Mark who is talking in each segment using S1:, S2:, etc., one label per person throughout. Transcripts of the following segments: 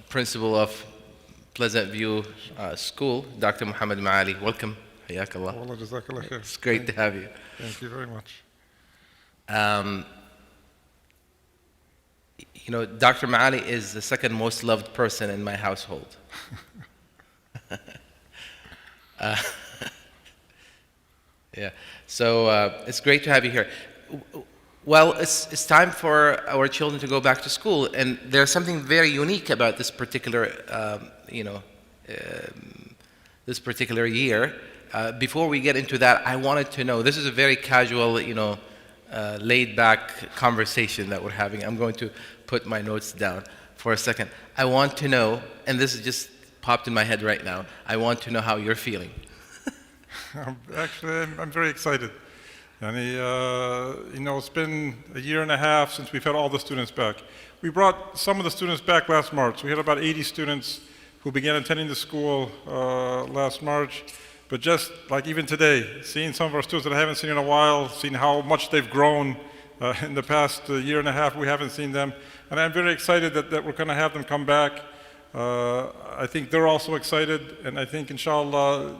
S1: Principal of Pleasant View School, Dr. Muhammad Malley. Welcome. حياك الله.
S2: Wallah, jazakallah khair.
S1: It's great to have you.
S2: Thank you very much.
S1: Dr. Malley is the second most loved person in my household. Yeah, so it's great to have you here. Well, it's time for our children to go back to school, and there's something very unique about this particular, this particular year. Before we get into that, I wanted to know. This is a very casual, laid-back conversation that we're having. I'm going to put my notes down for a second. I want to know, and this is just popped in my head right now. I want to know how you're feeling.
S2: Actually, I'm very excited. And it's been a year and a half since we've had all the students back. We brought some of the students back last March. We had about 80 students who began attending the school last March. But just like even today, seeing some of our students that I haven't seen in a while, seeing how much they've grown in the past year and a half, we haven't seen them. And I'm very excited that we're going to have them come back. I think they're also excited, and I think, inshallah,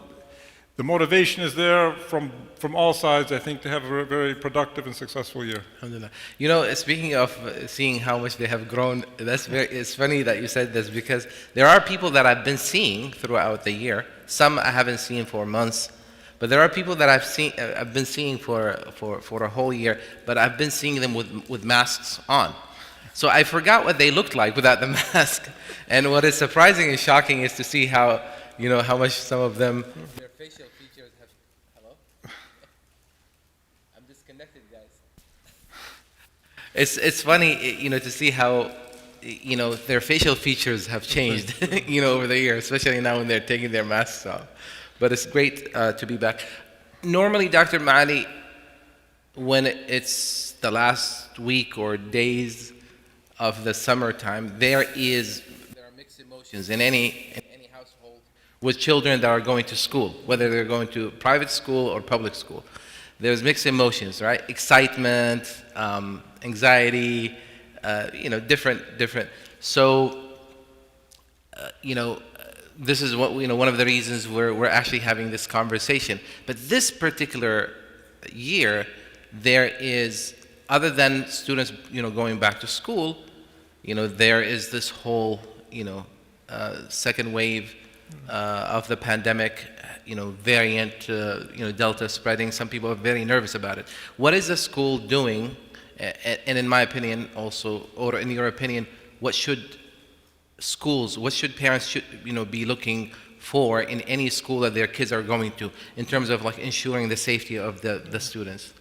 S2: the motivation is there from all sides, I think, to have a very productive and successful year.
S1: Alhamdulillah. Speaking of seeing how much they have grown, it's funny that you said this, because there are people that I've been seeing throughout the year. Some I haven't seen for months, but there are people that I've been seeing for a whole year, but I've been seeing them with masks on. So I forgot what they looked like without the mask. And what is surprising and shocking is to see how much some of them, their facial features have, hello? I'm disconnected, guys. It's funny, to see how, their facial features have changed, over the years, especially now when they're taking their masks off. But it's great to be back. Normally, Dr. Malley, when it's the last week or days of the summertime, there are mixed emotions in any household with children that are going to school, whether they're going to private school or public school. There's mixed emotions, right? Excitement, anxiety, different. So, this is what one of the reasons we're actually having this conversation. But this particular year, there is, other than students, going back to school, there is this whole, second wave of the pandemic, variant, Delta spreading. Some people are very nervous about it. What is the school doing? And in my opinion, also, or in your opinion, what should parents be looking for in any school that their kids are going to, in terms of like ensuring the safety of the students?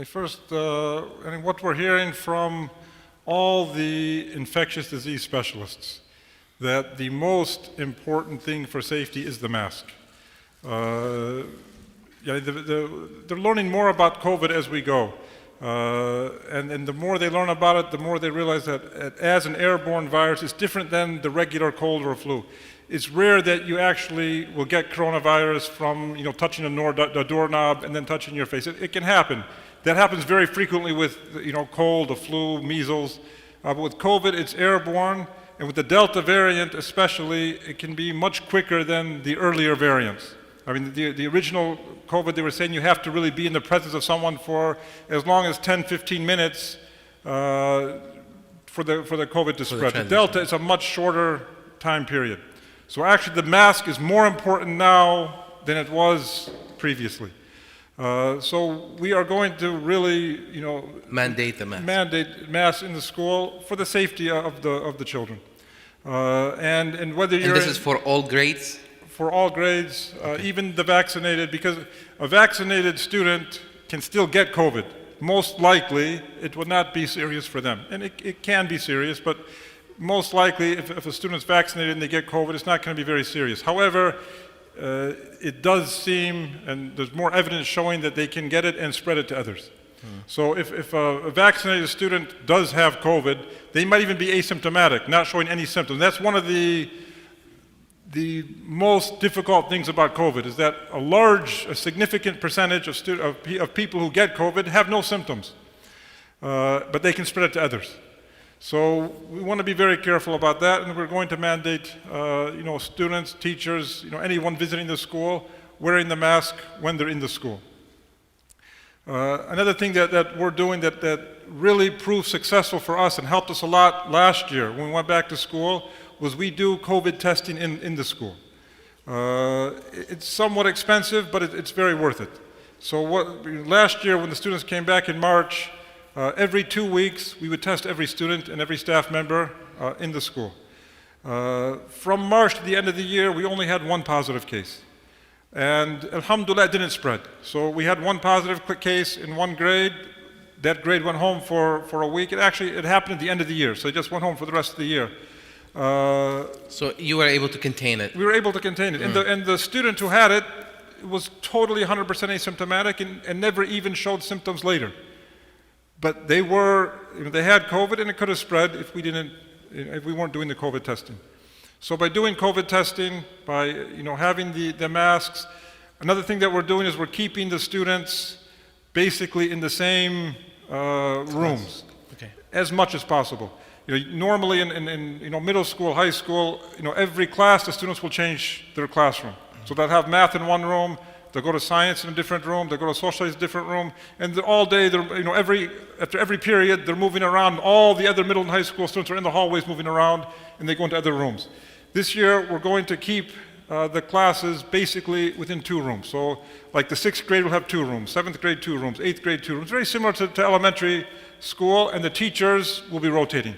S2: First, what we're hearing from all the infectious disease specialists, that the most important thing for safety is the mask. They're learning more about COVID as we go. And the more they learn about it, the more they realize that as an airborne virus, it's different than the regular cold or flu. It's rare that you actually will get coronavirus from touching a doorknob and then touching your face. It can happen. That happens very frequently with cold, the flu, measles. But with COVID, it's airborne, and with the Delta variant especially, it can be much quicker than the earlier variants. I mean, the original COVID, they were saying you have to really be in the presence of someone for as long as 10, 15 minutes for the COVID to spread. The Delta is a much shorter time period. So actually the mask is more important now than it was previously. So we are going to really,
S1: mandate the mask.
S2: Mandate masks in the school for the safety of the children. And whether you're...
S1: And this is for all grades?
S2: For all grades,
S1: Okay.
S2: Even the vaccinated, because a vaccinated student can still get COVID. Most likely, it will not be serious for them. And it can be serious, but most likely, if a student's vaccinated and they get COVID, it's not going to be very serious. However, it does seem, and there's more evidence showing that they can get it and spread it to others. So if a vaccinated student does have COVID, they might even be asymptomatic, not showing any symptoms. That's one of the most difficult things about COVID, is that a significant percentage of people who get COVID have no symptoms, but they can spread it to others. So we want to be very careful about that, and we're going to mandate, students, teachers, anyone visiting the school wearing the mask when they're in the school. Another thing that we're doing that really proved successful for us and helped us a lot last year when we went back to school was we do COVID testing in the school. It's somewhat expensive, but it's very worth it. So last year when the students came back in March, every 2 weeks we would test every student and every staff member in the school. From March to the end of the year, we only had one positive case. And alhamdulillah, it didn't spread. So we had one positive case in one grade. That grade went home for a week. It happened at the end of the year, so it just went home for the rest of the year.
S1: So you were able to contain it?
S2: We were able to contain it. And the student who had it was totally 100% asymptomatic and never even showed symptoms later. But they had COVID, and it could have spread if we weren't doing the COVID testing. So by doing COVID testing, by having the masks, another thing that we're doing is we're keeping the students basically in the same rooms as much as possible. Normally in middle school, high school, every class the students will change their classroom. So they'll have math in one room, they'll go to science in a different room, they'll go to social studies in a different room, and all day, after every period, they're moving around. All the other middle and high school students are in the hallways moving around, and they go into other rooms. This year, we're going to keep the classes basically within 2 rooms. So like the 6th grade will have 2 rooms, 7th grade 2 rooms, 8th grade 2 rooms, very similar to elementary school, and the teachers will be rotating.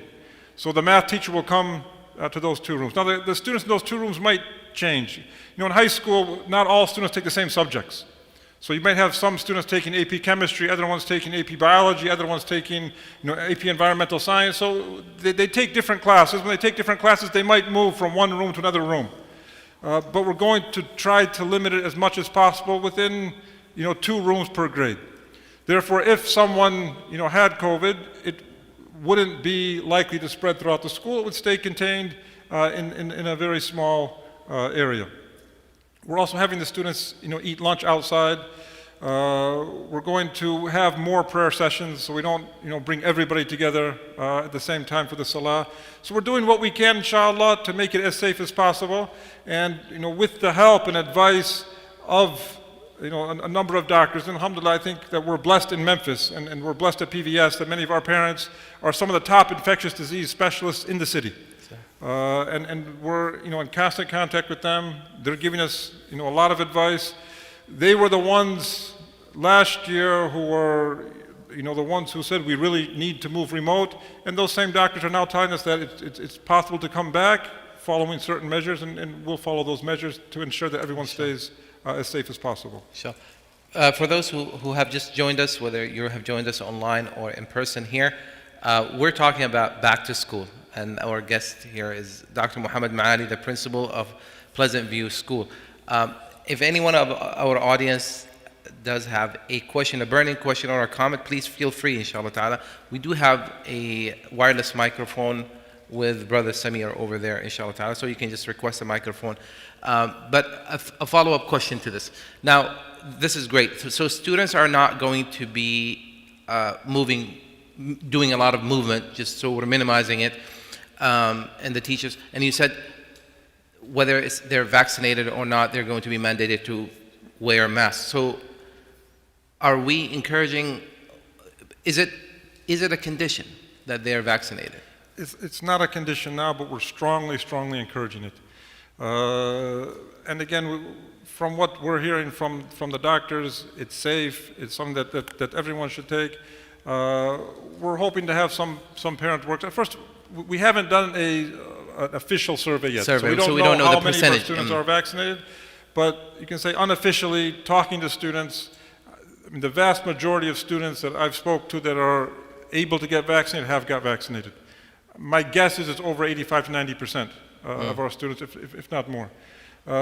S2: So the math teacher will come to those 2 rooms. Now the students in those 2 rooms might change. In high school, not all students take the same subjects. So you might have some students taking AP chemistry, other ones taking AP biology, other ones taking AP environmental science. So they take different classes. When they take different classes, they might move from one room to another room. But we're going to try to limit it as much as possible within 2 rooms per grade. Therefore, if someone had COVID, it wouldn't be likely to spread throughout the school. It would stay contained in a very small area. We're also having the students eat lunch outside. We're going to have more prayer sessions so we don't bring everybody together at the same time for the salah. So we're doing what we can, inshallah, to make it as safe as possible. And with the help and advice of a number of doctors, and alhamdulillah, I think that we're blessed in Memphis and we're blessed at PVS that many of our parents are some of the top infectious disease specialists in the city. And we're in constant contact with them. They're giving us a lot of advice. They were the ones last year who were the ones who said we really need to move remote, and those same doctors are now telling us that it's possible to come back following certain measures, and we'll follow those measures to ensure that everyone stays as safe as possible.
S1: Sure. For those who have just joined us, whether you have joined us online or in person here, we're talking about back to school. And our guest here is Dr. Muhammad Malley, the principal of Pleasant View School. If anyone of our audience does have a question, a burning question or a comment, please feel free, inshallah ta'ala. We do have a wireless microphone with Brother Samir over there, inshallah ta'ala, so you can just request a microphone. But a follow-up question to this. Now, this is great. So students are not going to be doing a lot of movement, just so we're minimizing it. And the teachers, and you said whether they're vaccinated or not, they're going to be mandated to wear masks. So are we encouraging, is it a condition that they're vaccinated?
S2: It's not a condition now, but we're strongly encouraging it. And again, from what we're hearing from the doctors, it's safe, it's something that everyone should take. We're hoping to have some parent work. First, we haven't done an official survey yet, so we don't know how many of our students are vaccinated. But you can say unofficially, talking to students, the vast majority of students that I've spoke to that are able to get vaccinated have got vaccinated. My guess is it's over 85 to 90% of our students, if not more.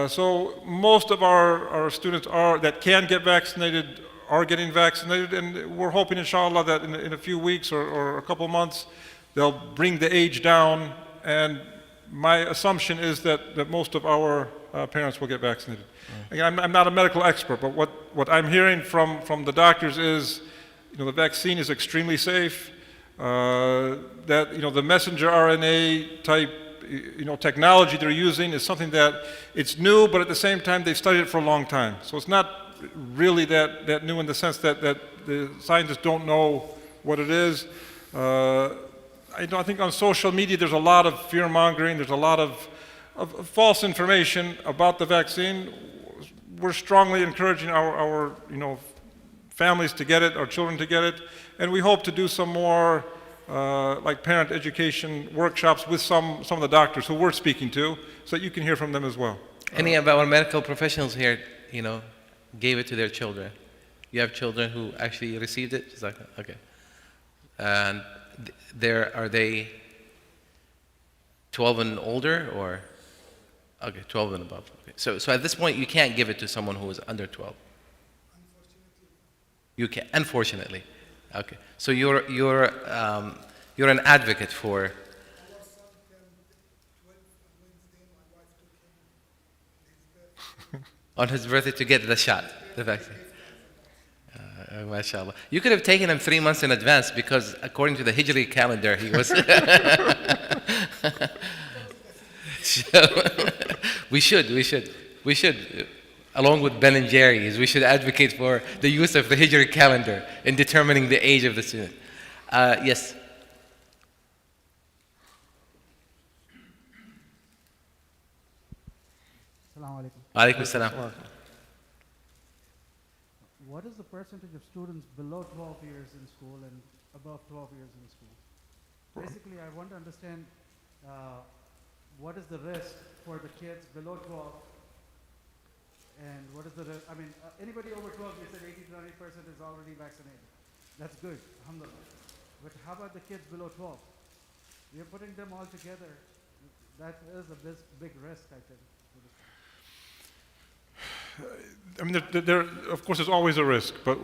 S2: So most of our students that can get vaccinated are getting vaccinated, and we're hoping, inshallah, that in a few weeks or a couple of months, they'll bring the age down, and my assumption is that most of our parents will get vaccinated. Again, I'm not a medical expert, but what I'm hearing from the doctors is, the vaccine is extremely safe. that the messenger RNA type technology they're using is something that it's new, but at the same time they've studied it for a long time. So it's not really that new in the sense that the scientists don't know what it is. I think on social media there's a lot of fear mongering. There's a lot of false information about the vaccine. We're strongly encouraging our families to get it, our children to get it, and we hope to do some more like parent education workshops with some of the doctors who we're speaking to, so that you can hear from them as well.
S1: Any of our medical professionals here, gave it to their children? You have children who actually received it? Just like, okay. And are they 12 and older, or? Okay, 12 and above. Okay. So at this point, you can't give it to someone who is under 12. You can, unfortunately. Okay. So you're an advocate for. On his birthday to get the shot, the vaccine. MashaAllah. You could have taken him 3 months in advance, because according to the Hijri calendar, he was. So, we should, along with Ben and Jerry's, we should advocate for the use of the Hijri calendar in determining the age of the student. Yes.
S3: Assalamu alaikum.
S1: Alaikum salam.
S3: What is the percentage of students below 12 years in school and above 12 years in school? Basically, I want to understand what is the risk for the kids below 12, and what is the risk? I mean, anybody over 12, you said 80 to 90% is already vaccinated. That's good, alhamdulillah. But how about the kids below 12? You're putting them all together. That is a big risk, I think.
S2: I mean, of course, there's always a risk, but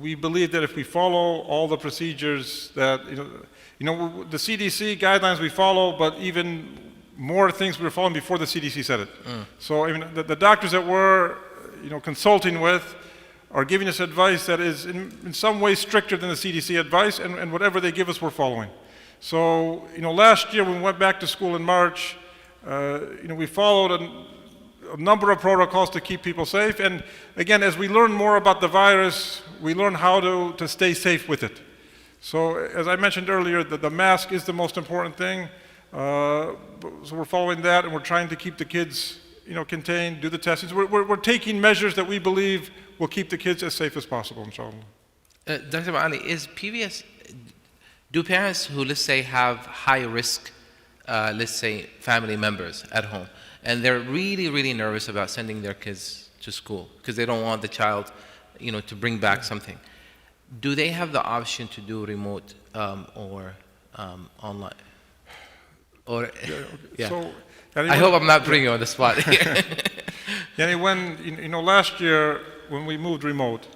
S2: we believe that if we follow all the procedures that, the CDC guidelines we follow, but even more things we were following before the CDC said it. So, I mean, the doctors that we're, consulting with are giving us advice that is in some ways stricter than the CDC advice, and whatever they give us, we're following. So, last year when we went back to school in March, we followed a number of protocols to keep people safe. And again, as we learn more about the virus, we learn how to stay safe with it. So as I mentioned earlier, the mask is the most important thing. So we're following that, and we're trying to keep the kids, contained, do the testing. So we're taking measures that we believe will keep the kids as safe as possible, inshallah.
S1: Dr. Malley, do parents who, let's say, have high risk, let's say, family members at home, and they're really, really nervous about sending their kids to school because they don't want the child, to bring back something, do they have the option to do remote or online? Or, yeah.
S2: So,
S1: I hope I'm not putting you on the spot here.
S2: When, last year when we moved remote,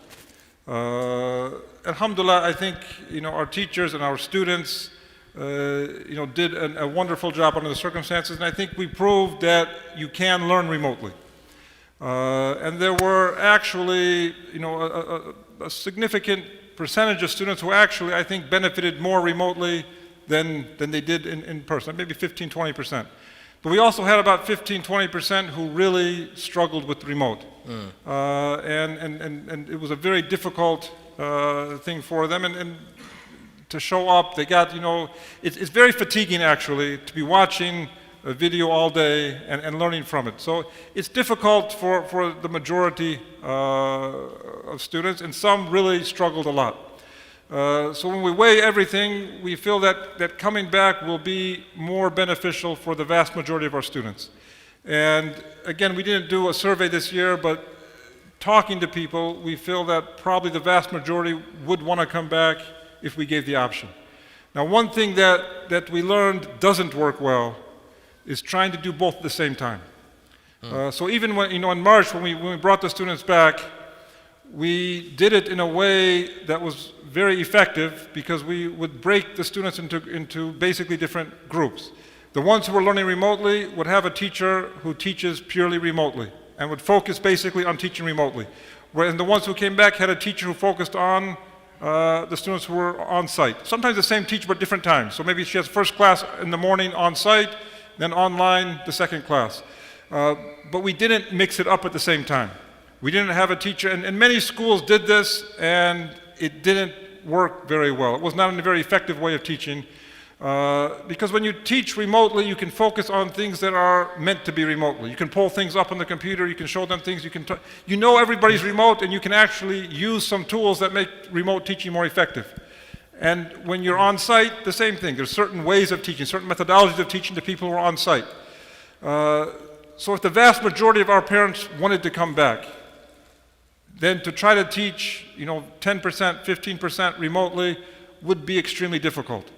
S2: alhamdulillah, I think, our teachers and our students, did a wonderful job under the circumstances, and I think we proved that you can learn remotely. And there were actually, a significant percentage of students who actually, I think, benefited more remotely than they did in person, maybe 15, 20%. But we also had about 15, 20% who really struggled with remote. And it was a very difficult thing for them. And to show up, they got, it's very fatiguing actually to be watching a video all day and learning from it. So it's difficult for the majority of students, and some really struggled a lot. So when we weigh everything, we feel that coming back will be more beneficial for the vast majority of our students. And again, we didn't do a survey this year, but talking to people, we feel that probably the vast majority would want to come back if we gave the option. Now, one thing that we learned doesn't work well is trying to do both at the same time. So even when, in March, when we brought the students back, we did it in a way that was very effective because we would break the students into basically different groups. The ones who were learning remotely would have a teacher who teaches purely remotely and would focus basically on teaching remotely. Whereas the ones who came back had a teacher who focused on the students who were on site. Sometimes the same teacher, but different times. So maybe she has first class in the morning on site, then online the second class. But we didn't mix it up at the same time. We didn't have a teacher, and many schools did this, and it didn't work very well. It was not a very effective way of teaching. Because when you teach remotely, you can focus on things that are meant to be remotely. You can pull things up on the computer, you can show them things, you know everybody's remote, and you can actually use some tools that make remote teaching more effective. And when you're on site, the same thing. There's certain ways of teaching, certain methodologies of teaching to people who are on site. So if the vast majority of our parents wanted to come back, then to try to teach, 10%, 15% remotely would be extremely difficult.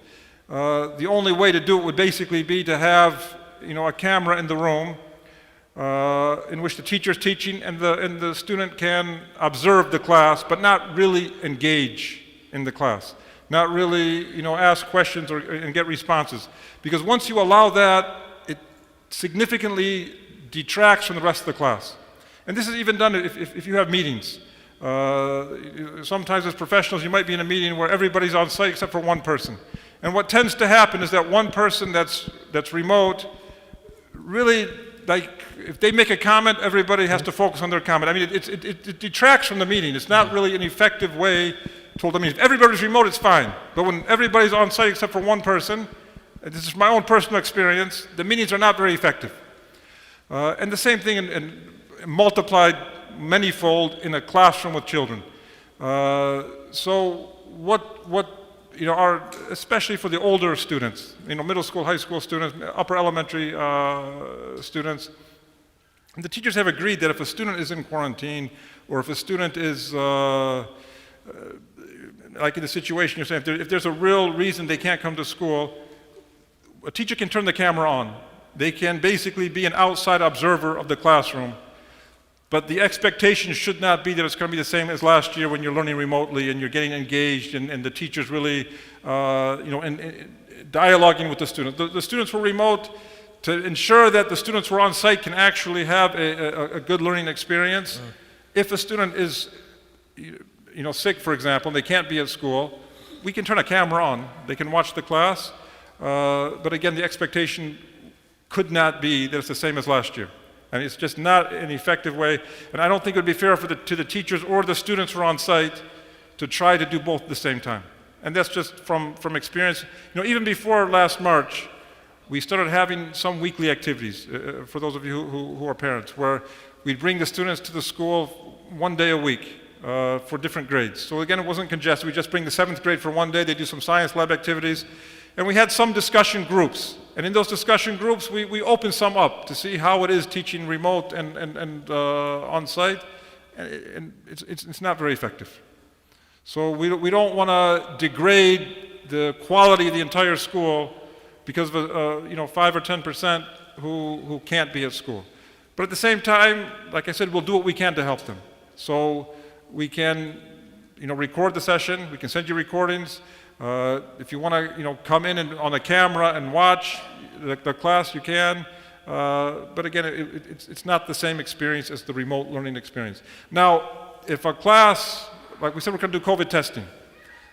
S2: The only way to do it would basically be to have, a camera in the room in which the teacher is teaching and the student can observe the class, but not really engage in the class, not really, ask questions and get responses. Because once you allow that, it significantly detracts from the rest of the class. And this is even done if you have meetings. Sometimes as professionals, you might be in a meeting where everybody's on site except for one person. And what tends to happen is that one person that's remote, really, like, if they make a comment, everybody has to focus on their comment. I mean, it detracts from the meeting. It's not really an effective way to hold the meeting. If everybody's remote, it's fine. But when everybody's on site except for one person, and this is my own personal experience, the meetings are not very effective. And the same thing in multiplied manyfold in a classroom with children. So what especially for the older students, middle school, high school students, upper elementary students, and the teachers have agreed that if a student is in quarantine, or if a student is, like in the situation you're saying, if there's a real reason they can't come to school, a teacher can turn the camera on. They can basically be an outside observer of the classroom. But the expectation should not be that it's going to be the same as last year when you're learning remotely and you're getting engaged and the teacher's really, dialoguing with the students. The students were remote to ensure that the students who are on site can actually have a good learning experience. If a student is, sick, for example, and they can't be at school, we can turn a camera on. They can watch the class. But again, the expectation could not be that it's the same as last year. And it's just not an effective way. And I don't think it would be fair to the teachers or the students who are on site to try to do both at the same time. And that's just from experience. Even before last March, we started having some weekly activities, for those of you who are parents, where we'd bring the students to the school one day a week for different grades. So again, it wasn't congested. We just bring the 7th grade for one day. They do some science lab activities. And we had some discussion groups. And in those discussion groups, we opened some up to see how it is teaching remote and on-site. And it's not very effective. So we don't want to degrade the quality of the entire school because of 5 or 10% who can't be at school. But at the same time, like I said, we'll do what we can to help them. So we can record the session. We can send you recordings. If you want to, come in on a camera and watch the class, you can. But again, it's not the same experience as the remote learning experience. Now, if a class, like we said, we're going to do COVID testing.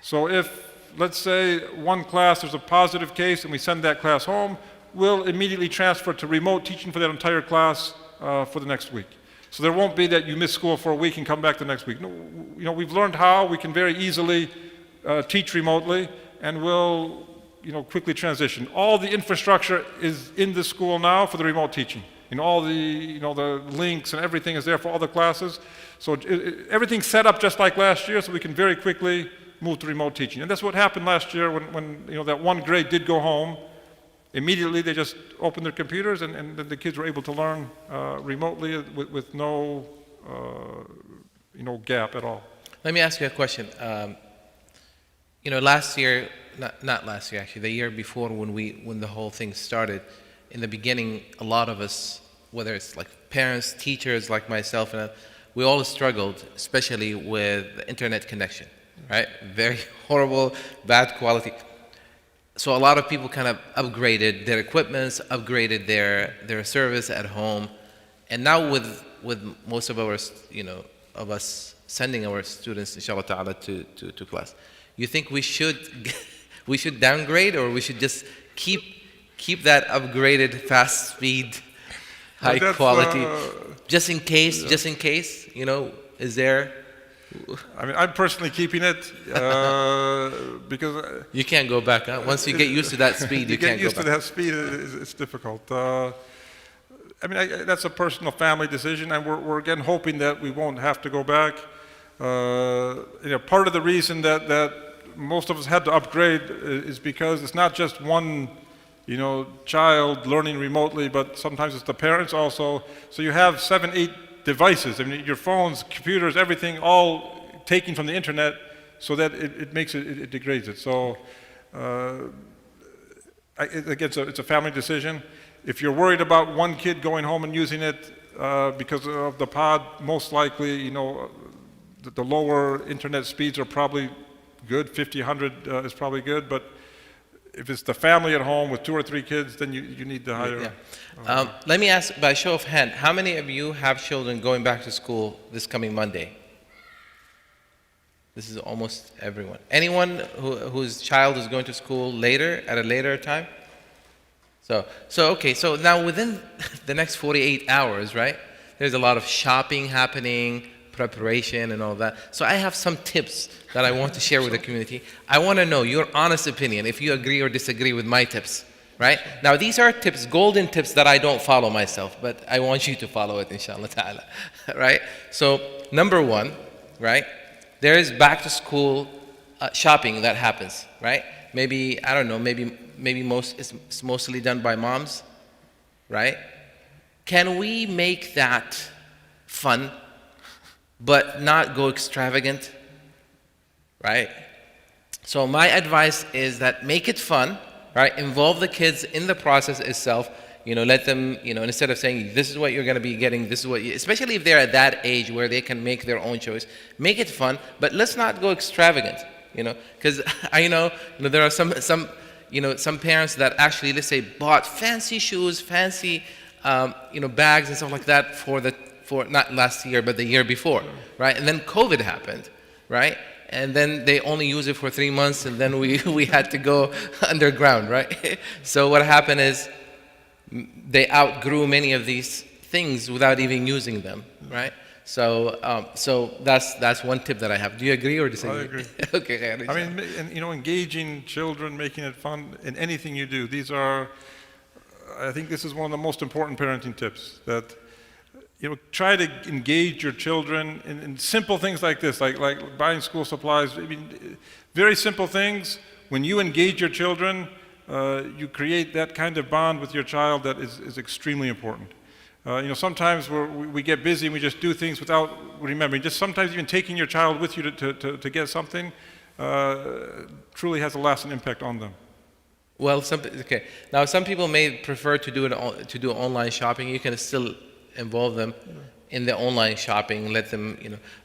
S2: So if, let's say, one class there's a positive case and we send that class home, we'll immediately transfer to remote teaching for that entire class for the next week. So there won't be that you miss school for a week and come back the next week. No, we've learned how we can very easily teach remotely, and we'll quickly transition. All the infrastructure is in the school now for the remote teaching. All the the links and everything is there for all the classes. So everything's set up just like last year, so we can very quickly move to remote teaching. And that's what happened last year when that one grade did go home. Immediately they just opened their computers and then the kids were able to learn remotely with no gap at all.
S1: Let me ask you a question. Last year, not last year actually, the year before when the whole thing started, in the beginning, a lot of us, whether it's like parents, teachers like myself, we all struggled, especially with the internet connection, right? Very horrible, bad quality. So a lot of people kind of upgraded their equipments, upgraded their service at home, and now with most of our, of us sending our students, inshallah ta'ala, to class. You think we should we should downgrade, or we should just keep that upgraded fast speed, high quality, just in case, is there?
S2: I mean, I'm personally keeping it because
S1: You can't go back, huh? Once you get used to that speed, you can't
S2: get used
S1: go
S2: to
S1: back.
S2: that speed. It's difficult. I mean, that's a personal family decision, and we're again hoping that we won't have to go back. Part of the reason that most of us had to upgrade is because it's not just one, child learning remotely, but sometimes it's the parents also. So you have 7, 8 devices. I mean, your phones, computers, everything, all taken from the internet, so that it degrades it. So again, it's a family decision. If you're worried about one kid going home and using it because of the pod, most likely, the lower internet speeds are probably good. 50, 100 is probably good. But if it's the family at home with 2 or 3 kids, then you need the higher.
S1: Yeah. Let me ask, by show of hand, how many of you have children going back to school this coming Monday? This is almost everyone. Anyone whose child is going to school at a later time? So now within the next 48 hours, right, there's a lot of shopping happening, preparation and all that. So I have some tips that I want to share with the community. I want to know your honest opinion, if you agree or disagree with my tips, right? Now these are tips, golden tips that I don't follow myself, but I want you to follow it, inshallah ta'ala, right? So number 1, right, there is back to school shopping that happens, right? Maybe, I don't know, maybe it's mostly done by moms, right? Can we make that fun, but not go extravagant, right? So my advice is that make it fun, right? Involve the kids in the process itself. Let them, instead of saying, this is what you're going to be getting, this is what especially if they're at that age where they can make their own choice, make it fun, but let's not go extravagant, because I know, there are some parents that actually, let's say, bought fancy shoes, fancy, bags and stuff like that for not last year, but the year before, right? And then COVID happened, right? And then they only use it for 3 months, and then we had to go underground, right? So what happened is they outgrew many of these things without even using them, right? So that's one tip that I have. Do you agree or disagree?
S2: I agree.
S1: Okay.
S2: I mean, engaging children, making it fun in anything you do. I think this is one of the most important parenting tips, that try to engage your children in simple things like this, like buying school supplies. I mean, very simple things. When you engage your children, you create that kind of bond with your child that is extremely important. Sometimes we get busy and we just do things without remembering. Just sometimes even taking your child with you to get something truly has a lasting impact on them.
S1: Well, now some people may prefer to do online shopping. You can still involve them in the online shopping, let them,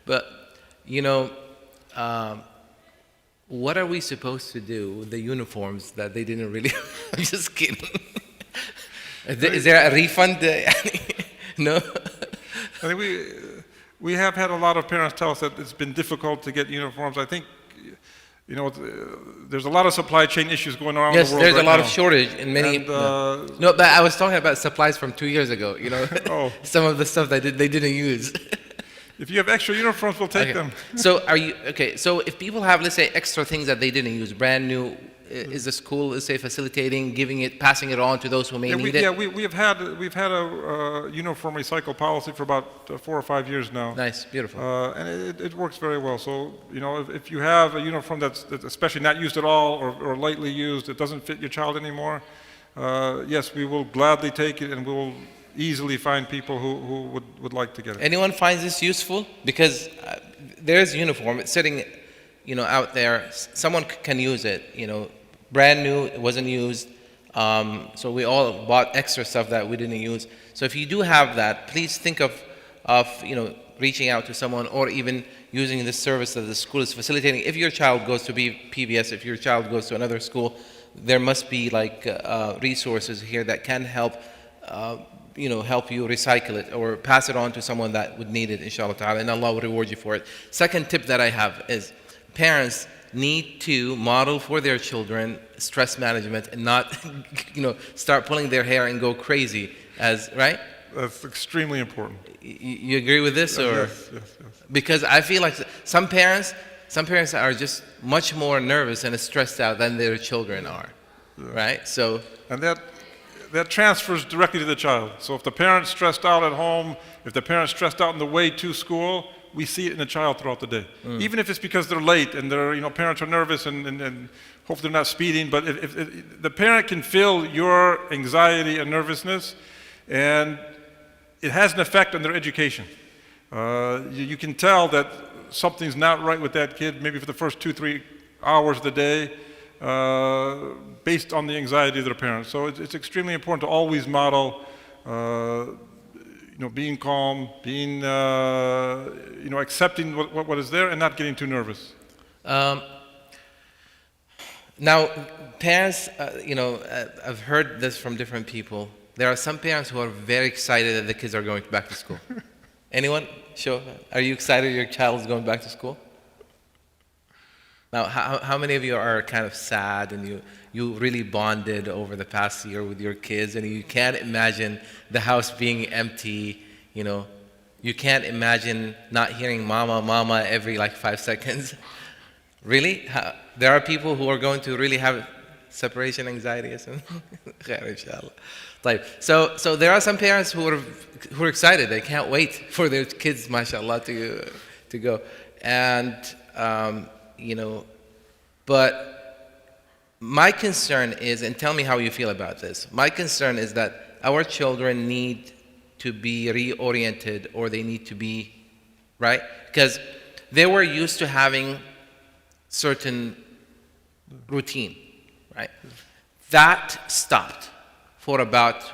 S1: But, what are we supposed to do with the uniforms that they didn't really? I'm just kidding. Is there a refund? No.
S2: I think we have had a lot of parents tell us that it's been difficult to get uniforms. I think, there's a lot of supply chain issues going on
S1: Yes,
S2: in the world
S1: there's
S2: right
S1: a lot
S2: now.
S1: of shortage in many.
S2: And,
S1: no, but I was talking about supplies from 2 years ago.
S2: Oh.
S1: Some of the stuff that they didn't use.
S2: If you have extra uniforms, we'll take them.
S1: So So if people have, let's say, extra things that they didn't use, brand new, is the school, let's say, facilitating, passing it on to those who may need it?
S2: Yeah, we've had a uniform recycle policy for about 4 or 5 years now.
S1: Nice, beautiful.
S2: And it works very well. So if you have a uniform that's especially not used at all or lightly used, it doesn't fit your child anymore. Yes, we will gladly take it, and we will easily find people who would like to get it.
S1: Anyone finds this useful? Because there's uniform, it's sitting, out there. Someone can use it, brand new, it wasn't used. So we all bought extra stuff that we didn't use. So if you do have that, please think of reaching out to someone, or even using this service that the school is facilitating. If your child goes to PBS, if your child goes to another school, there must be resources here that can help help you recycle it or pass it on to someone that would need it, inshallah ta'ala, and Allah will reward you for it. Second tip that I have is parents need to model for their children stress management and not, start pulling their hair and go crazy, right?
S2: That's extremely important.
S1: You agree with this, or?
S2: Yes, yes, yes.
S1: Because I feel like some parents are just much more nervous and stressed out than their children are, right? So,
S2: And that transfers directly to the child. So if the parent's stressed out at home, if the parent's stressed out on the way to school, we see it in the child throughout the day. Even if it's because they're late and parents are nervous and hope they're not speeding, but if the parent can feel your anxiety and nervousness, and it has an effect on their education. You can tell that something's not right with that kid, maybe for the first 2-3 hours of the day, based on the anxiety of their parents. So it's extremely important to always model, being calm, being, accepting what is there and not getting too nervous.
S1: Now, parents, I've heard this from different people. There are some parents who are very excited that the kids are going back to school. Anyone? Sure. Are you excited your child is going back to school? Now, how many of you are kind of sad and you really bonded over the past year with your kids and you can't imagine the house being empty, you can't imagine not hearing mama every 5 seconds? Really? There are people who are going to really have separation anxiety. So there are some parents who are excited. They can't wait for their kids, mashallah, to go. And but my concern is, and tell me how you feel about this, my concern is that our children need to be reoriented, or they need to be, right? Because they were used to having certain routine, right? That stopped for about,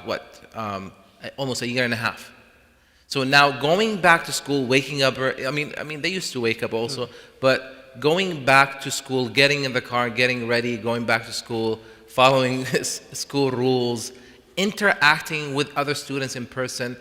S1: almost a year and a half. So now going back to school, waking up, I mean, they used to wake up also, but going back to school, getting in the car, getting ready, going back to school, following school rules, interacting with other students in person,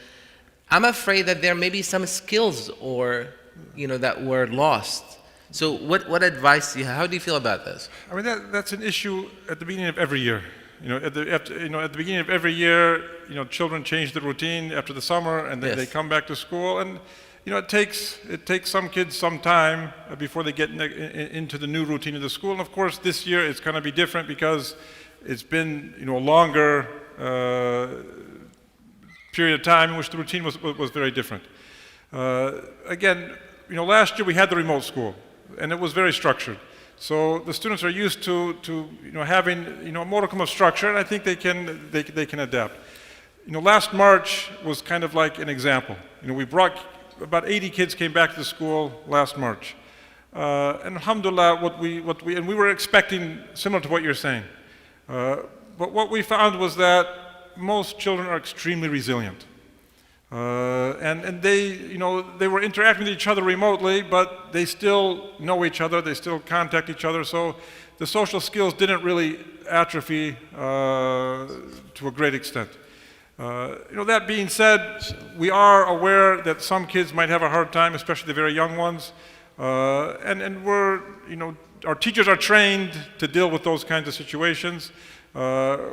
S1: I'm afraid that there may be some skills that were lost. So what advice do you have? How do you feel about this?
S2: I mean, that's an issue at the beginning of every year. At the beginning of every year, children change the routine after the summer, and they come back to school, and it takes some kids some time before they get into the new routine of the school. And of course, this year it's going to be different because it's been a longer period of time in which the routine was very different. Again, last year we had the remote school, and it was very structured. So the students are used to having a modicum of structure, and I think they can adapt. Last March was kind of like an example. We brought about 80 kids came back to the school last March, and alhamdulillah, we were expecting similar to what you're saying. But what we found was that most children are extremely resilient. And they were interacting with each other remotely, but they still know each other, they still contact each other, so the social skills didn't really atrophy to a great extent. That being said, we are aware that some kids might have a hard time, especially the very young ones, and we're, our teachers are trained to deal with those kinds of situations.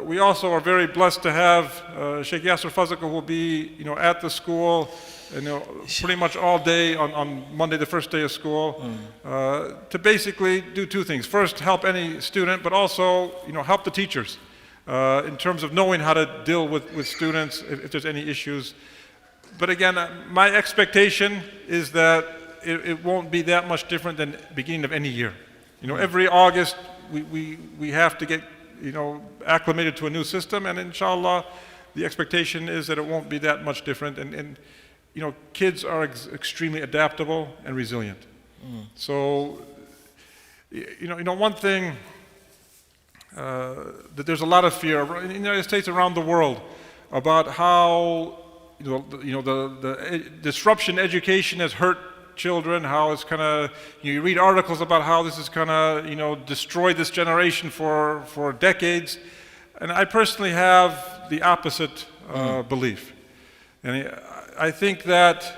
S2: We also are very blessed to have Sheikh Yasser Fazaka, who will be, at the school, pretty much all day on Monday, the first day of school, to basically do two things. First, help any student, but also, help the teachers in terms of knowing how to deal with students if there's any issues. But again, my expectation is that it won't be that much different than the beginning of any year. Every August, we have to get acclimated to a new system, and inshallah, the expectation is that it won't be that much different, and kids are extremely adaptable and resilient. So, one thing that there's a lot of fear in the United States, around the world, about how the disruption in education has hurt children, how it's kind of, you read articles about how this is kind of, destroy this generation for decades. And I personally have the opposite belief. And I think that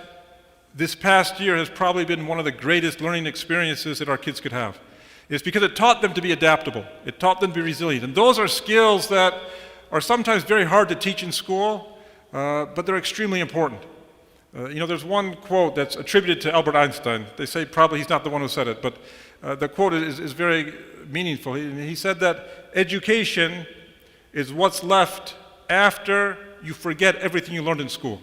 S2: this past year has probably been one of the greatest learning experiences that our kids could have. It's because it taught them to be adaptable. It taught them to be resilient. And those are skills that are sometimes very hard to teach in school, but they're extremely important. There's one quote that's attributed to Albert Einstein. They say probably he's not the one who said it, but the quote is very meaningful. He said that education is what's left after you forget everything you learned in school.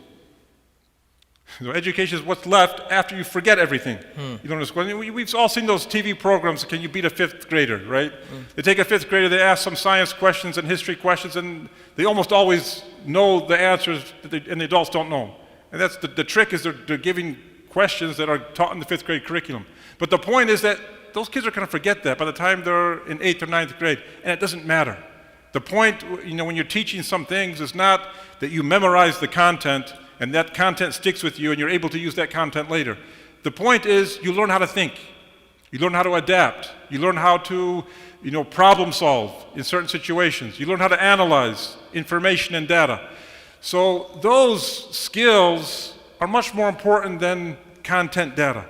S2: So education is what's left after you forget everything you learned in school. And we've all seen those TV programs, Can You Beat a Fifth Grader, right? They take a fifth grader, they ask some science questions and history questions, and they almost always know the answers, and the adults don't know. And that's the trick is they're giving questions that are taught in the fifth grade curriculum. But the point is that those kids are going to forget that by the time they're in 8th or 9th grade, and it doesn't matter. The point, when you're teaching some things is not that you memorize the content and that content sticks with you and you're able to use that content later. The point is you learn how to think. You learn how to adapt. You learn how to, problem solve in certain situations. You learn how to analyze information and data. So those skills are much more important than content data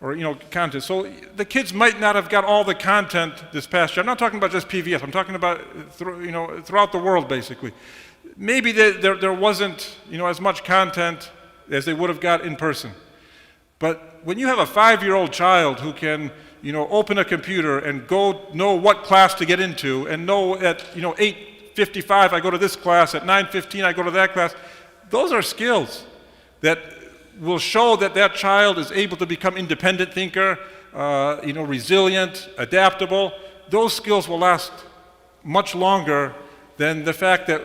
S2: or content. So the kids might not have got all the content this past year. I'm not talking about just PVS. I'm talking about throughout the world basically. Maybe there wasn't as much content as they would have got in person. But when you have a 5-year-old child who can open a computer and go know what class to get into and know at 8:55 I go to this class, at 9:15 I go to that class, those are skills that will show that child is able to become independent thinker, resilient, adaptable. Those skills will last much longer than the fact that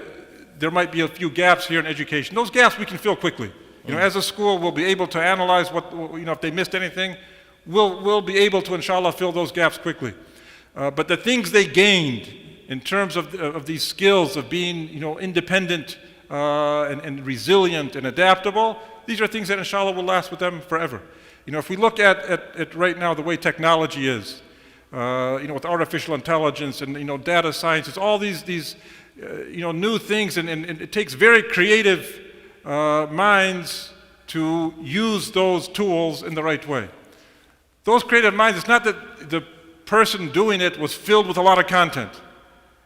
S2: there might be a few gaps here in education. Those gaps we can fill quickly. As a school, we'll be able to analyze if they missed anything, we'll be able to, inshallah, fill those gaps quickly. But the things they gained in terms of these skills of being, independent and resilient and adaptable, these are things that, inshallah, will last with them forever. If we look at right now the way technology is, with artificial intelligence and data science, it's all these new things, and it takes very creative minds to use those tools in the right way. Those creative minds, it's not that the person doing it was filled with a lot of content.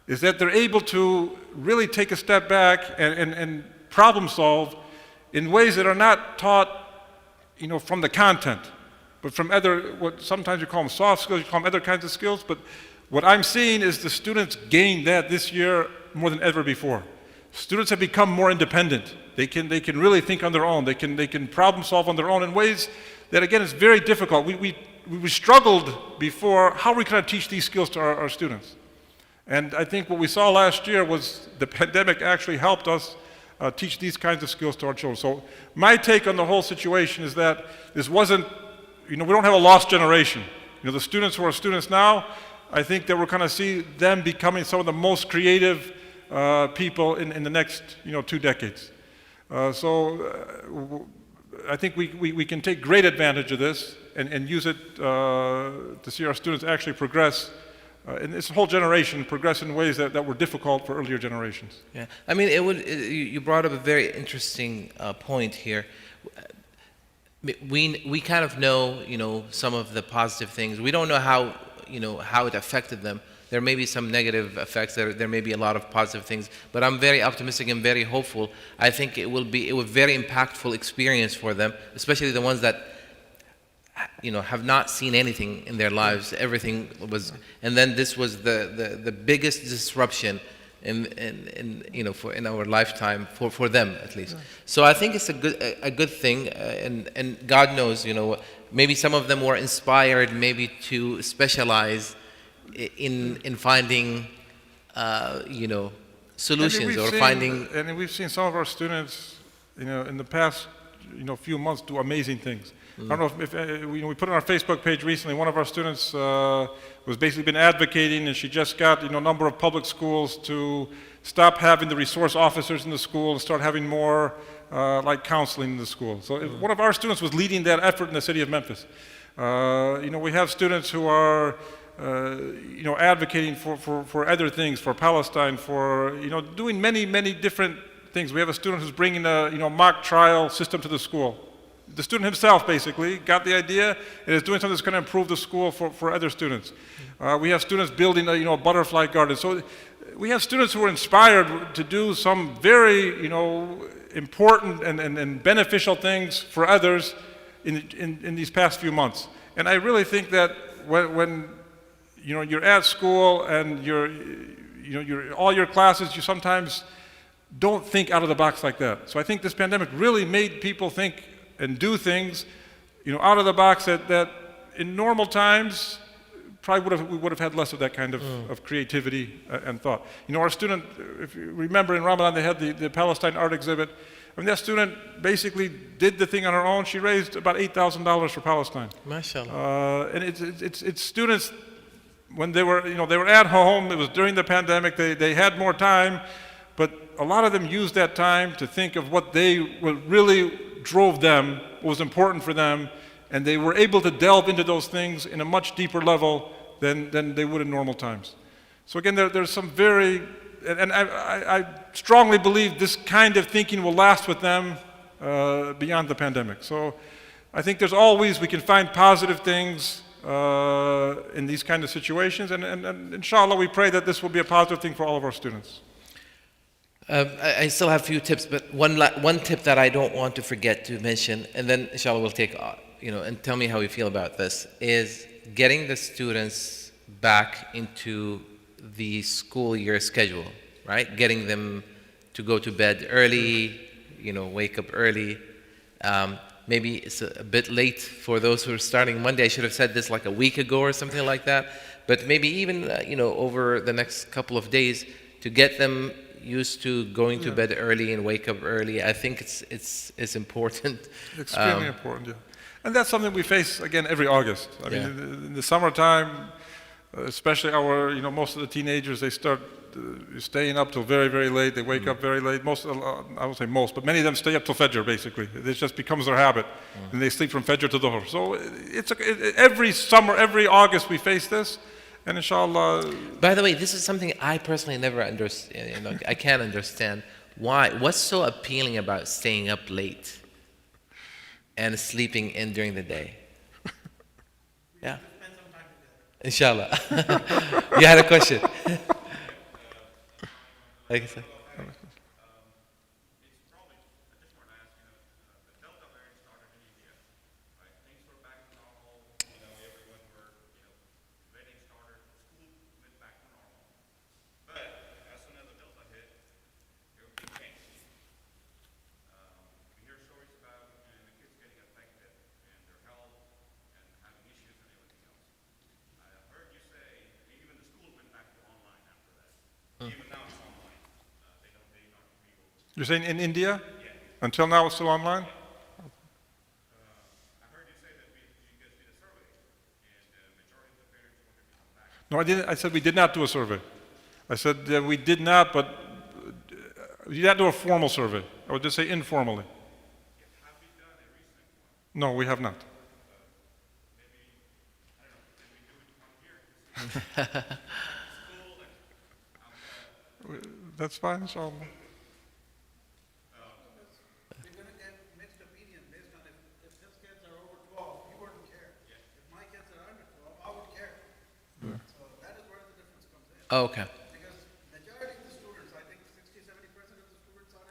S2: It's that they're able to really take a step back and problem solve in ways that are not taught, from the content, but from what sometimes you call them soft skills, you call them other kinds of skills. But what I'm seeing is the students gained that this year more than ever before. Students have become more independent. They can really think on their own. They can problem solve on their own in ways that, again, is very difficult. We struggled before. How are we going to teach these skills to our students? And I think what we saw last year was the pandemic actually helped us teach these kinds of skills to our children. So my take on the whole situation is that this wasn't, we don't have a lost generation. The students who are students now, I think that we're going to see them becoming some of the most creative people in the next 2 decades. So I think we can take great advantage of this and use it to see our students actually progress, and this whole generation progress in ways that were difficult for earlier generations.
S1: Yeah, I mean, you brought up a very interesting point here. We kind of know, some of the positive things. We don't know how it affected them. There may be some negative effects. There may be a lot of positive things, but I'm very optimistic and very hopeful. I think it will be a very impactful experience for them, especially the ones that have not seen anything in their lives. Everything was, and then this was the biggest disruption in our lifetime for them at least. So I think it's a good thing, and God knows, maybe some of them were inspired maybe to specialize in finding solutions or finding.
S2: And we've seen some of our students, in the past, few months do amazing things. I don't know if we put on our Facebook page recently. One of our students was basically been advocating, and she just got a number of public schools to stop having the resource officers in the school and start having more like counseling in the school. So one of our students was leading that effort in the city of Memphis. We have students who are advocating for other things, for Palestine, for doing many different things. We have a student who's bringing a mock trial system to the school. The student himself basically got the idea and is doing something that's going to improve the school for other students. We have students building a butterfly garden. So we have students who are inspired to do some very important and beneficial things for others in these past few months. And I really think that when you're at school and you're all your classes, you sometimes don't think out of the box like that. So I think this pandemic really made people think and do things, out of the box that in normal times probably we would have had less of that kind of creativity and thought. Our student, if you remember in Ramadan they had the Palestine art exhibit. I mean, that student basically did the thing on her own. She raised about $8,000 for Palestine.
S1: MashaAllah.
S2: And it's students when they were at home. It was during the pandemic. They had more time, but a lot of them used that time to think of what really drove them, what was important for them, and they were able to delve into those things in a much deeper level than they would in normal times. So again, there's some and I strongly believe this kind of thinking will last with them beyond the pandemic. So I think we can find positive things in these kind of situations, and inshallah we pray that this will be a positive thing for all of our students.
S1: I still have a few tips, but one tip that I don't want to forget to mention, and then inshallah we'll take, and tell me how you feel about this, is getting the students back into the school year schedule, right? Getting them to go to bed early, wake up early. Maybe it's a bit late for those who are starting Monday. I should have said this like a week ago or something like that. But maybe even, over the next couple of days to get them used to going to bed early and wake up early. I think it's important.
S2: Extremely important, yeah. And that's something we face again every August. I mean, in the summertime, especially most of the teenagers, they start staying up till very, very late. They wake up very late. I won't say most, but many of them stay up till Fajr, basically. It just becomes their habit. And they sleep from Fajr to Dhuhr. So every summer, every August we face this. And inshallah.
S1: By the way, this is something I personally never understand. I can't understand why. What's so appealing about staying up late and sleeping in during the day? Yeah. Inshallah. You had a question. Like I said.
S2: You're saying in India? Yeah. Until now it's still online?
S4: I heard you say that you guys did a survey, and the majority of the parents wanted to come back.
S2: No, I didn't. I said we did not do a survey. I said that we did not, but we did not do a formal survey. I would just say informally.
S4: Have we done a recent one?
S2: No, we have not.
S4: Maybe, I don't know, maybe do it one here. School and
S2: That's fine, inshallah.
S3: We're going to get mixed opinion based on if his kids are over 12, he wouldn't care. If my kids are under 12, I would care. So that is where the difference comes in.
S1: Oh, okay.
S3: Because majority of the students, I think 60-70% of the students are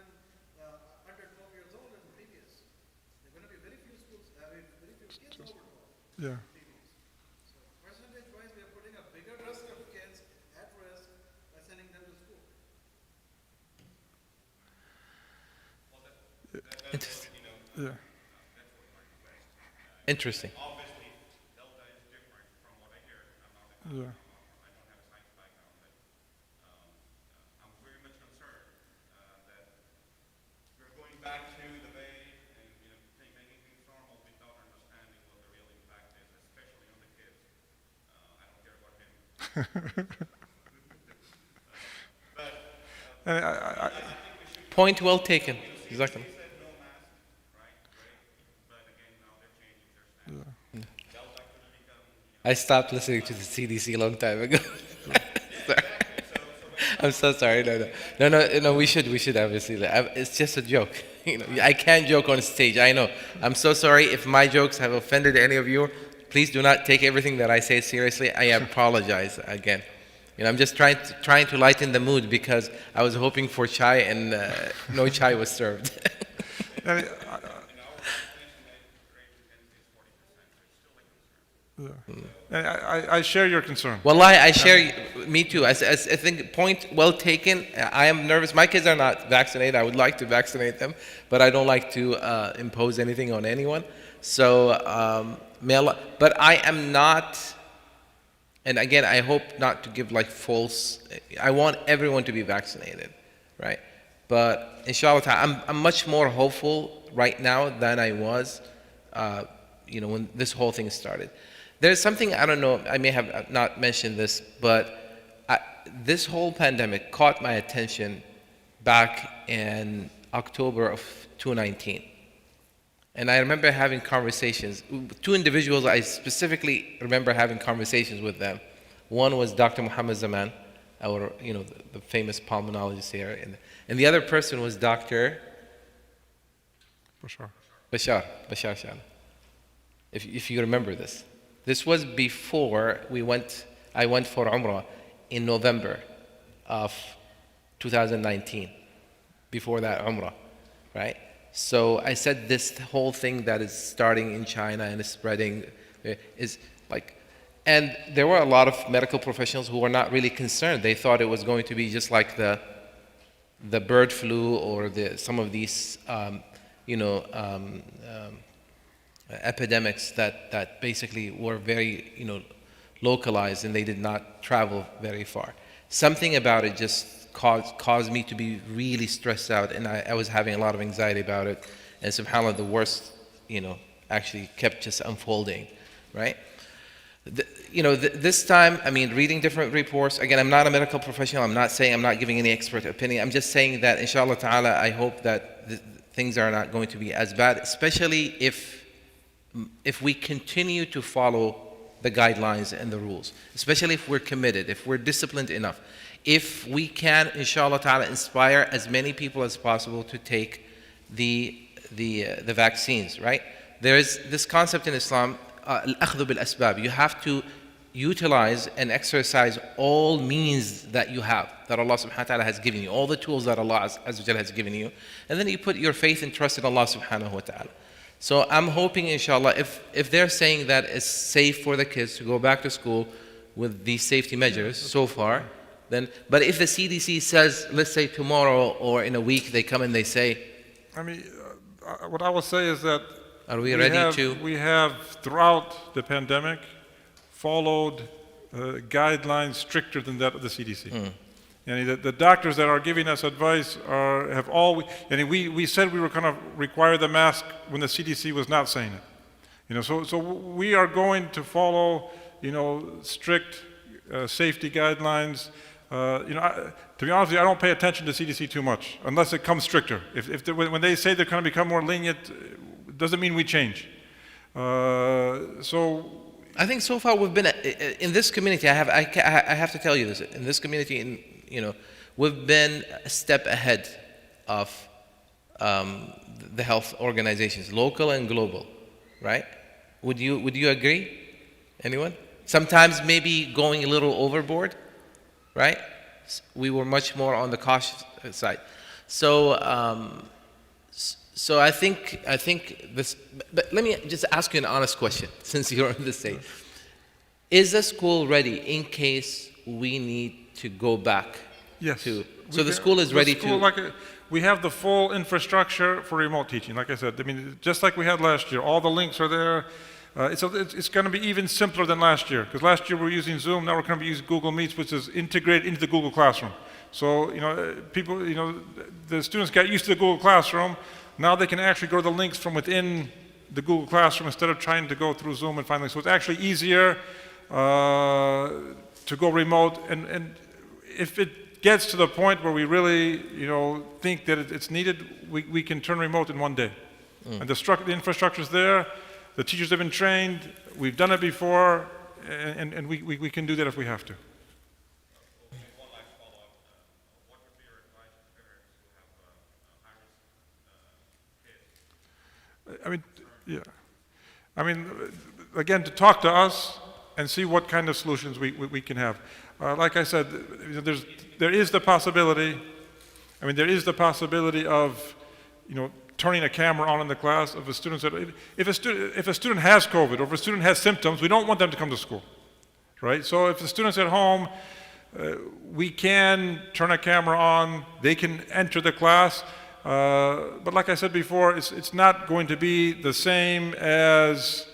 S3: under 12 years old in the previous. There are going to be very few schools, very few kids over 12.
S2: Yeah.
S3: So percentage-wise, we are putting a bigger risk of kids at risk by sending them to school.
S1: Interesting.
S2: Yeah.
S1: Interesting.
S4: obviously, Delta is different from what I hear. I
S2: Yeah.
S4: don't have a science background, but I'm very much concerned that we're going back to the way and making things normal without understanding what the real impact is, especially on the kids. I don't care about him. But
S2: And
S4: I think we should.
S1: Point well taken. Exactly.
S4: They said no mask, right? Great. But again, now they're changing their stance. Delta could become.
S1: I stopped listening to the CDC a long time ago. Sorry. I'm so sorry. No. We should obviously. It's just a joke. I can't joke on stage. I know. I'm so sorry if my jokes have offended any of you. Please do not take everything that I say seriously. I apologize again. I'm just trying to lighten the mood because I was hoping for chai and no chai was served.
S2: I mean, I share your concern.
S1: Wallahi, I share, me too. I think point well taken. I am nervous. My kids are not vaccinated. I would like to vaccinate them, but I don't like to impose anything on anyone. So, but I am not, and again, I hope not to give like false, I want everyone to be vaccinated, right? But inshallah, I'm much more hopeful right now than I was, when this whole thing started. There's something, I don't know, I may have not mentioned this, but this whole pandemic caught my attention back in October of 2019. And I remember having conversations, two individuals I specifically remember having conversations with them. One was Dr. Muhammad Zaman, our, the famous pulmonologist here. And the other person was Dr. Bashar Shan. If you remember this. This was before I went for Umrah in November of 2019, before that Umrah, right? So I said this whole thing that is starting in China and is spreading is like, and there were a lot of medical professionals who were not really concerned. They thought it was going to be just like the bird flu or some of these, epidemics that basically were very, localized and they did not travel very far. Something about it just caused me to be really stressed out, and I was having a lot of anxiety about it. And subhanAllah, the worst, actually kept just unfolding, right? This time, reading different reports, again, I'm not a medical professional. I'm not giving any expert opinion. I'm just saying that, inshallah ta'ala, I hope that things are not going to be as bad, especially if we continue to follow the guidelines and the rules, especially if we're committed, if we're disciplined enough, if we can, inshallah ta'ala, inspire as many people as possible to take the vaccines, right? There is this concept in Islam, al-akhdhu bil-asbab. You have to utilize and exercise all means that you have, that Allah subhanahu wa ta'ala has given you, all the tools that Allah azza wa jalla has given you, and then you put your faith and trust in Allah subhanahu wa ta'ala. So I'm hoping, inshallah, if they're saying that it's safe for the kids to go back to school with these safety measures so far, then, but if the CDC says, let's say tomorrow or in a week, they come and they say,
S2: what I will say is that
S1: are we ready
S2: we have throughout the pandemic followed guidelines stricter than that of the CDC. And the doctors that are giving us advice have all, and we said we were going to require the mask when the CDC was not saying it. So we are going to follow, strict safety guidelines. To be honest with you, I don't pay attention to CDC too much unless it comes stricter. When they say they're going to become more lenient, it doesn't mean we change.
S1: I think so far we've been in this community. I have to tell you this. In this community, we've been a step ahead of the health organizations, local and global, right? Would you agree? Anyone? Sometimes maybe going a little overboard, right? We were much more on the cautious side. So I think this. But let me just ask you an honest question, since you're on the stage. Is the school ready in case we need to go back?
S2: Yes.
S1: So the school is ready to.
S2: We have the full infrastructure for remote teaching. Like I said, just like we had last year, all the links are there. It's going to be even simpler than last year, because last year we were using Zoom. Now we're going to be using Google Meets, which is integrated into the Google Classroom. So the students got used to the Google Classroom. Now they can actually go to the links from within the Google Classroom instead of trying to go through Zoom and find links. So it's actually easier to go remote. And if it gets to the point where we really, think that it's needed, we can turn remote in one day. And the infrastructure is there. The teachers have been trained. We've done it before, and we can do that if we have to.
S4: One last follow-up.
S2: I mean, yeah. I mean, again, to talk to us and see what kind of solutions we can have. Like I said, there is the possibility. I mean, there is the possibility of, turning a camera on in the class of a student. If a student has COVID or if a student has symptoms, we don't want them to come to school, right? So if the student's at home, we can turn a camera on. They can enter the class. But like I said before, it's not going to be the same as,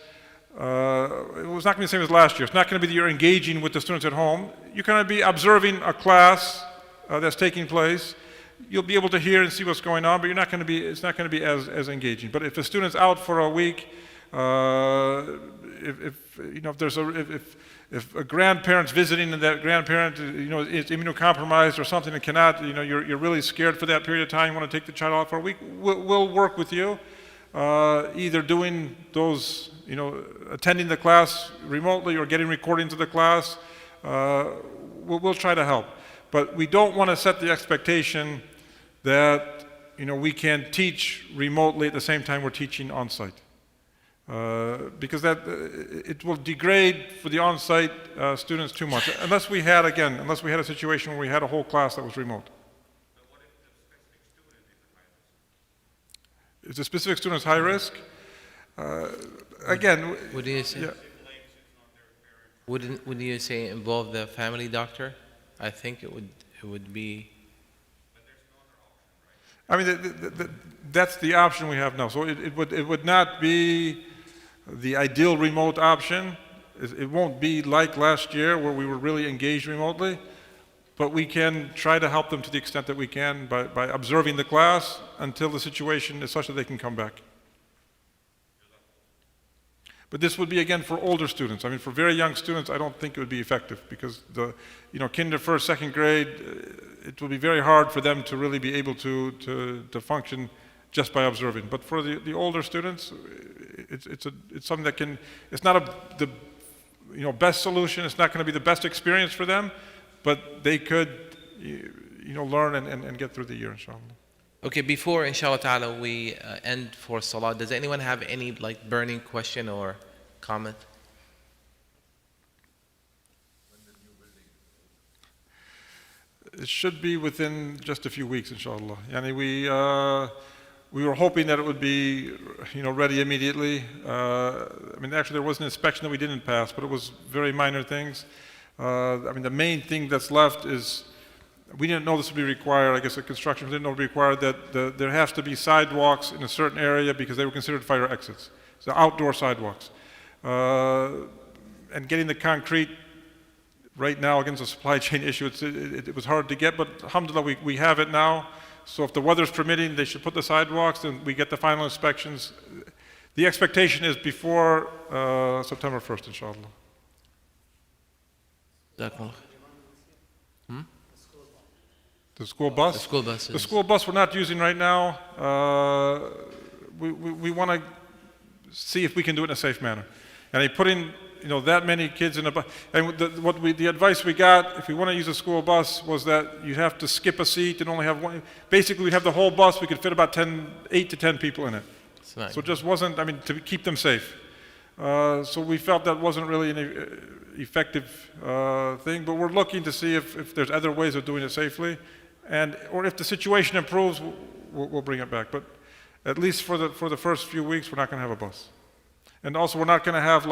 S2: it was not going to be the same as last year. It's not going to be that you're engaging with the students at home. You're going to be observing a class that's taking place. You'll be able to hear and see what's going on, but it's not going to be as engaging. But if a student's out for a week, if a grandparent's visiting and that grandparent, is immunocompromised or something and cannot, you're really scared for that period of time, you want to take the child out for a week, we'll work with you, either doing those, attending the class remotely or getting recordings of the class. We'll try to help. But we don't want to set the expectation that, we can teach remotely at the same time we're teaching on-site. Because it will degrade for the on-site students too much, unless we had a situation where we had a whole class that was remote.
S4: But what if the specific student is at high risk?
S2: Is the specific students high risk? Again,
S1: Would you say?
S2: yeah,
S1: Would you say involve the family doctor? I think it would be.
S2: I mean, that's the option we have now. So it would not be the ideal remote option. It won't be like last year where we were really engaged remotely, but we can try to help them to the extent that we can by observing the class until the situation is such that they can come back. But this would be, again, for older students. I mean, for very young students, I don't think it would be effective because kinder, first, second grade, it will be very hard for them to really be able to function just by observing. But for the older students, it's something that it's not the best solution. It's not going to be the best experience for them, but they could learn and get through the year, inshallah.
S1: Okay, before inshallah ta'ala we end for salah, does anyone have any burning question or comment?
S2: It should be within just a few weeks, inshallah. Yani we were hoping that it would be, ready immediately. I mean, actually, there was an inspection that we didn't pass, but it was very minor things. I mean, the main thing that's left is we didn't know this would be required. I guess the construction didn't know it would be required that there has to be sidewalks in a certain area because they were considered fire exits. So outdoor sidewalks. And getting the concrete right now against a supply chain issue, it was hard to get, but alhamdulillah, we have it now. So if the weather's permitting, they should put the sidewalks, then we get the final inspections. The expectation is before September 1st, inshallah. The school bus?
S1: The school buses.
S2: The school bus we're not using right now. We want to see if we can do it in a safe manner. And they put in, that many kids in a bus. And the advice we got, if we want to use a school bus, was that you have to skip a seat and only have one. Basically, we'd have the whole bus. We could fit about 8 to 10 people in it. So it just wasn't, to keep them safe. So we felt that wasn't really an effective thing. But we're looking to see if there's other ways of doing it safely. Or if the situation improves, we'll bring it back. But at least for the first few weeks, we're not going to have a bus. And also, we're not going to have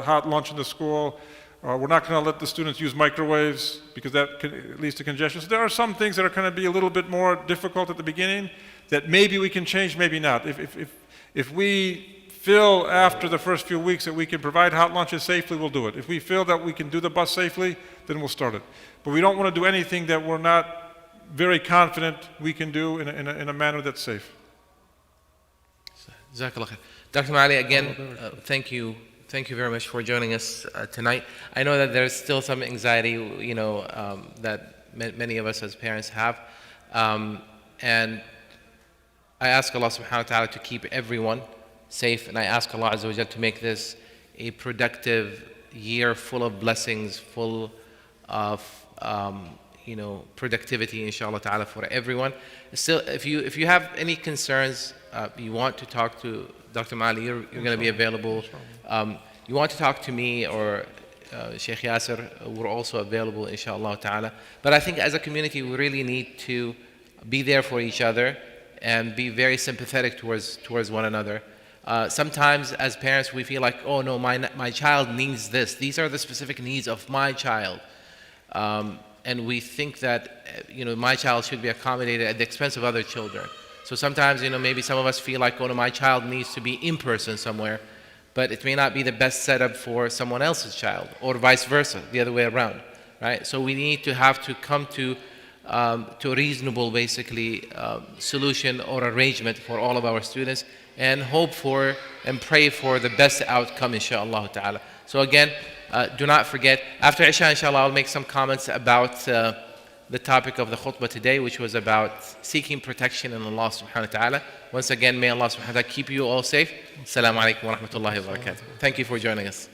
S2: hot lunch in the school. We're not going to let the students use microwaves because that leads to congestion. So there are some things that are going to be a little bit more difficult at the beginning that maybe we can change, maybe not. If we feel after the first few weeks that we can provide hot lunches safely, we'll do it. If we feel that we can do the bus safely, then we'll start it. But we don't want to do anything that we're not very confident we can do in a manner that's safe.
S1: Jazakallah khair. Dr. Malley, again, thank you very much for joining us tonight. I know that there's still some anxiety, that many of us as parents have. And I ask Allah subhanahu wa ta'ala to keep everyone safe, and I ask Allah Azza wa Jal to make this a productive year full of blessings, full of productivity, inshallah ta'ala, for everyone. Still, if you have any concerns, you want to talk to Dr. Malley, you're going to be available. You want to talk to me or Sheikh Yasser, we're also available, inshallah ta'ala. But I think as a community, we really need to be there for each other and be very sympathetic towards one another. Sometimes as parents, we feel like, oh no, my child needs this. These are the specific needs of my child. And we think that, my child should be accommodated at the expense of other children. So sometimes, maybe some of us feel like, oh no, my child needs to be in person somewhere, but it may not be the best setup for someone else's child, or vice versa, the other way around, right? So we need to have to come to a reasonable, basically, solution or arrangement for all of our students, and hope for and pray for the best outcome, inshallah ta'ala. So again, do not forget, after Isha, inshallah, I'll make some comments about the topic of the khutbah today, which was about seeking protection in Allah subhanahu wa ta'ala. Once again, may Allah subhanahu wa ta'ala keep you all safe. Assalamu alaikum wa rahmatullahi wa barakatuh. Thank you for joining us.